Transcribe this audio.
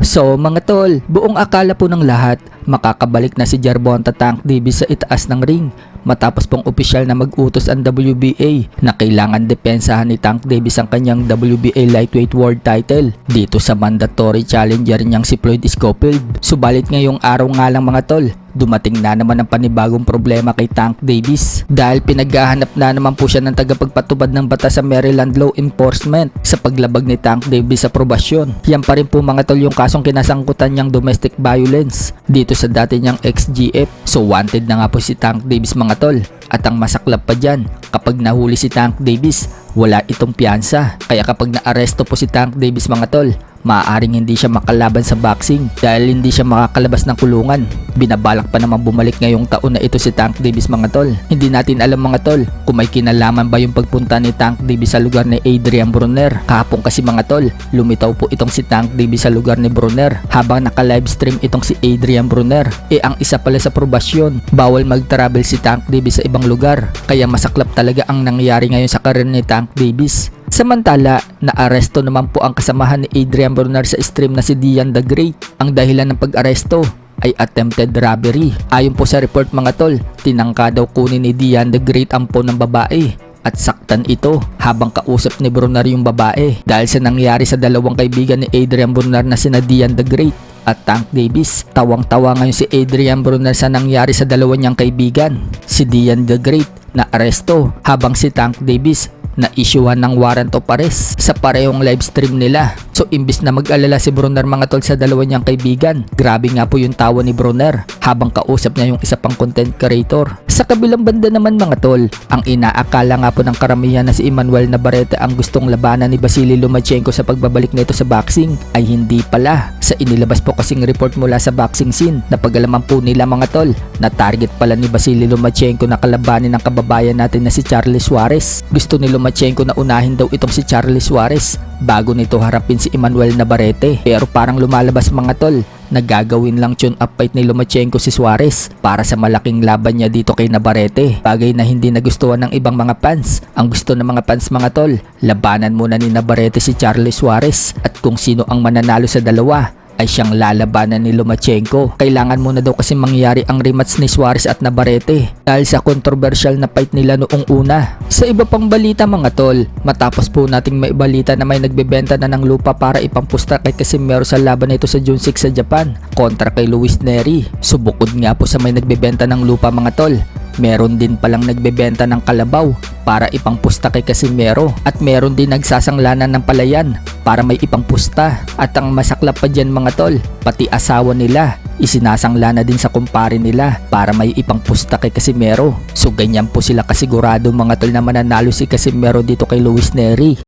So mga tol, buong akala po ng lahat, makakabalik na si Gervonta Tank Davis sa itaas ng ring matapos pong opisyal na mag-utos ang WBA na kailangan depensahan ni Tank Davis ang kanyang WBA Lightweight World Title dito sa mandatory challenger niyang si Floyd Scofield. Subalit ngayong araw nga lang mga tol, dumating na naman ang panibagong problema kay Tank Davis dahil pinaghahanap na naman po siya ng tagapagpatubad ng batas sa Maryland Law Enforcement sa paglabag ni Tank Davis sa probasyon. Yan pa rin po mga tol yung kasong kinasangkutan niyang domestic violence dito sa dati niyang ex-GF. So wanted na nga po si Tank Davis mga tol, at ang masaklap pa dyan, kapag nahuli si Tank Davis, wala itong piyansa. Kaya kapag naaresto po si Tank Davis mga tol, maaaring hindi siya makalaban sa boxing dahil hindi siya makakalabas ng kulungan. Binabalak pa naman bumalik ngayong taon na ito si Tank Davis mga tol. Hindi natin alam mga tol kung may kinalaman ba yung pagpunta ni Tank Davis sa lugar ni Adrian Broner. Kahapon kasi mga tol, lumitaw po itong si Tank Davis sa lugar ni Broner habang naka-livestream itong si Adrian Broner. Ang isa pala sa probasyon, bawal mag-travel si Tank Davis sa ibang lugar. Kaya masaklap talaga ang nangyari ngayon sa karir ni Tank Davis. Samantala, naaresto naman po ang kasamahan ni Adrian Broner sa stream na si Dian the Great. Ang dahilan ng pag-aresto ay attempted robbery. Ayon po sa report mga tol, tinangka daw kunin ni Dian the Great ang phone ng babae at saktan ito habang kausap ni Broner yung babae. Dahil sa nangyari sa dalawang kaibigan ni Adrian Broner na sina Dian the Great at Tank Davis, tawang-tawa ngayon si Adrian Broner sa nangyari sa dalawa niyang kaibigan. Si Dian the Great na aresto habang si Tank Davis na isyuhan ng warrant of arrest sa parehong live stream nila. So imbis na mag-alala si Broner mga tol sa dalawa niyang kaibigan, grabe nga po yung tawa ni Broner habang kausap niya yung isa pang content creator. Sa kabilang banda naman mga tol, ang inaakala nga po ng karamihan na si Emmanuel Navarrete ang gustong labanan ni Vasily Lomachenko sa pagbabalik nito sa boxing ay hindi pala. Sa inilabas po kasing report mula sa boxing scene, napag-alaman po nila mga tol na target pala ni Vasily Lomachenko na kalabanin ng kababayan natin na si Charlie Suarez. Gusto ni Lomachenko na unahin daw itong si Charlie Suarez bago nito harapin si Emmanuel Navarrete. Pero parang lumalabas mga tol, nagagawin lang tune up fight ni Lomachenko si Suarez para sa malaking laban niya dito kay Navarrete. Bagay na hindi nagustuhan ng ibang mga fans. Ang gusto ng mga fans mga tol, labanan muna ni Navarrete si Charlie Suarez at kung sino ang mananalo sa dalawa ay siyang lalabanan ni Lomachenko. Kailangan muna daw kasi mangyari ang rematch ni Suarez at Navarrete dahil sa controversial na fight nila noong una. Sa iba pang balita mga tol, matapos po nating may balita na may nagbebenta na ng lupa para ipampusta kay Casimero sa laban nito sa June 6 sa Japan kontra kay Luis Nery. Subukod nga po sa may nagbebenta ng lupa mga tol, meron din palang nagbebenta ng kalabaw para ipangpusta kay Casimero at meron din nagsasanglanan ng palayan para may ipangpusta. At ang masaklap pa dyan mga tol, pati asawa nila isinasangla na din sa kumpare nila para may ipangpusta kay Casimero. So ganyan po sila kasigurado mga tol na mananalo si Casimero dito kay Luis Nery.